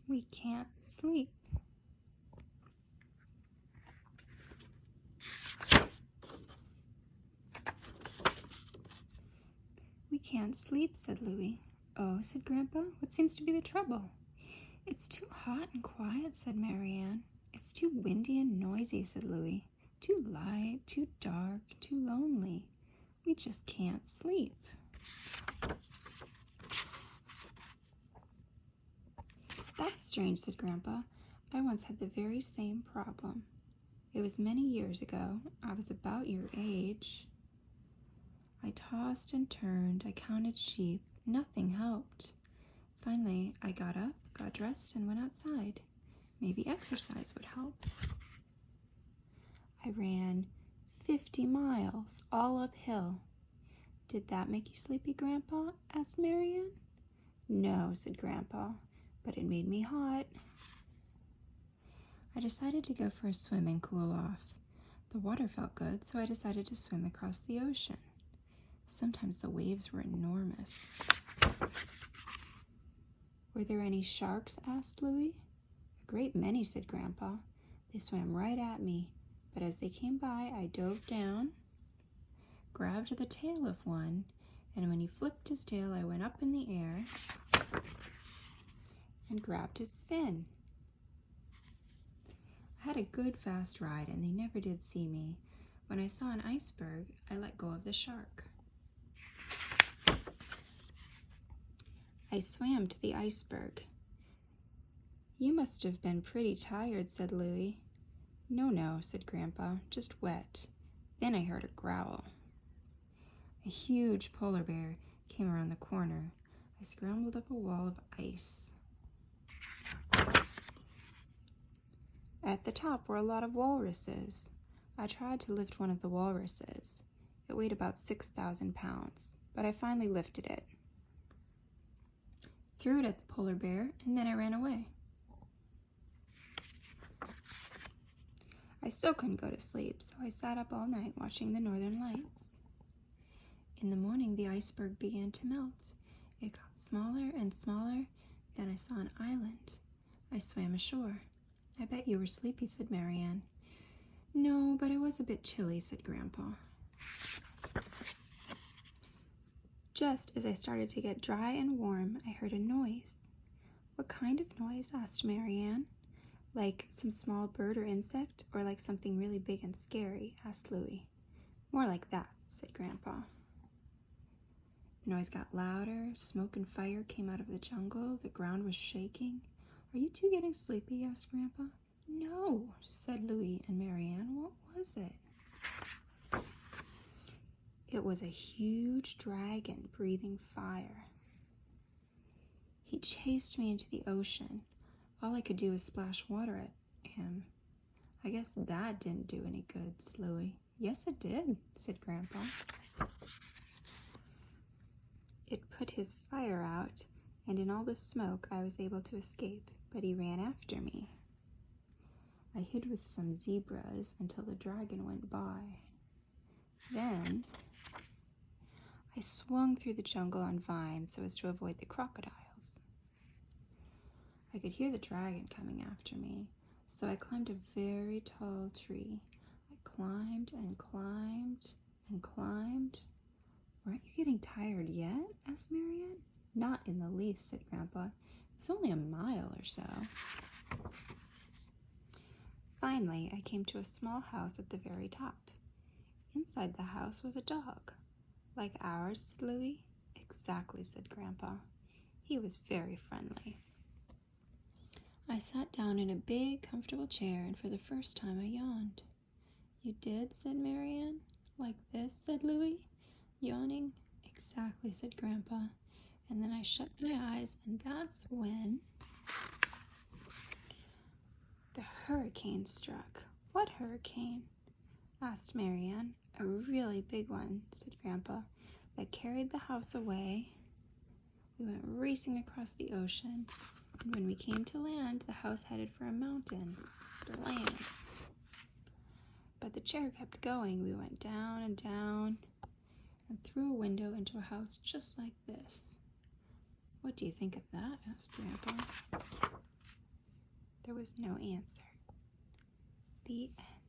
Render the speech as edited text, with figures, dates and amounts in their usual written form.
We can't sleep. We can't sleep, said Louie. Oh, said Grandpa, what seems to be the trouble? It's too hot and quiet, said Marianne. It's too windy and noisy, said Louie. Too light, too dark, too lonely. We just can't sleep. That's strange, said Grandpa. I once had the very same problem. It was many years ago. I was about your age. I tossed and turned. I counted sheep. Nothing helped. Finally, I got up, got dressed, and went outside. Maybe exercise would help. I ran 50 miles, all uphill. Did that make you sleepy, Grandpa? Asked Marianne. No, said Grandpa, but it made me hot. I decided to go for a swim and cool off. The water felt good, so I decided to swim across the ocean. Sometimes the waves were enormous. Were there any sharks? Asked Louie. A great many, said Grandpa. They swam right at me, but as they came by, I dove down, grabbed the tail of one, and when he flipped his tail, I went up in the air and grabbed his fin. I had a good fast ride, and they never did see me. When I saw an iceberg, I let go of the shark. I swam to the iceberg. You must have been pretty tired, said Louie. No, said Grandpa, just wet. Then I heard a growl. A huge polar bear came around the corner. I scrambled up a wall of ice. At the top were a lot of walruses. I tried to lift one of the walruses. It weighed about 6,000 pounds, but I finally lifted it. Threw it at the polar bear, and then I ran away. I still couldn't go to sleep, so I sat up all night watching the northern lights. In the morning, the iceberg began to melt. It got smaller and smaller. Then I saw an island. I swam ashore. I bet you were sleepy, said Marianne. No, but it was a bit chilly, said Grandpa. Just as I started to get dry and warm, I heard a noise. What kind of noise? Asked Marianne. Like some small bird or insect, or like something really big and scary? Asked Louie. More like that, said Grandpa. The noise got louder. Smoke and fire came out of the jungle. The ground was shaking. Are you two getting sleepy? Asked Grandpa. No, said Louie and Marianne. What was it? It was a huge dragon breathing fire. He chased me into the ocean. All I could do was splash water at him. I guess that didn't do any good, said Louie. Yes, it did, said Grandpa. It put his fire out, and in all the smoke I was able to escape, but he ran after me. I hid with some zebras until the dragon went by. Then I swung through the jungle on vines so as to avoid the crocodiles. I could hear the dragon coming after me, so I climbed a very tall tree. I climbed and climbed and climbed. Aren't you getting tired yet? Asked Marianne. Not in the least, said Grandpa. It was only a mile or so. Finally, I came to a small house at the very top. Inside the house was a dog. Like ours, said Louie. Exactly, said Grandpa. He was very friendly. I sat down in a big, comfortable chair, and for the first time I yawned. You did? Said Marianne. Like this? Said Louie, yawning. Exactly, said Grandpa. And then I shut my eyes, and that's when the hurricane struck. What hurricane? Asked Marianne. A really big one, said Grandpa, that carried the house away. We went racing across the ocean, and when we came to land, the house headed for a mountain to land. But the chair kept going. We went down and down and through a window into a house just like this. What do you think of that? Asked Grandpa. was no answer. The end.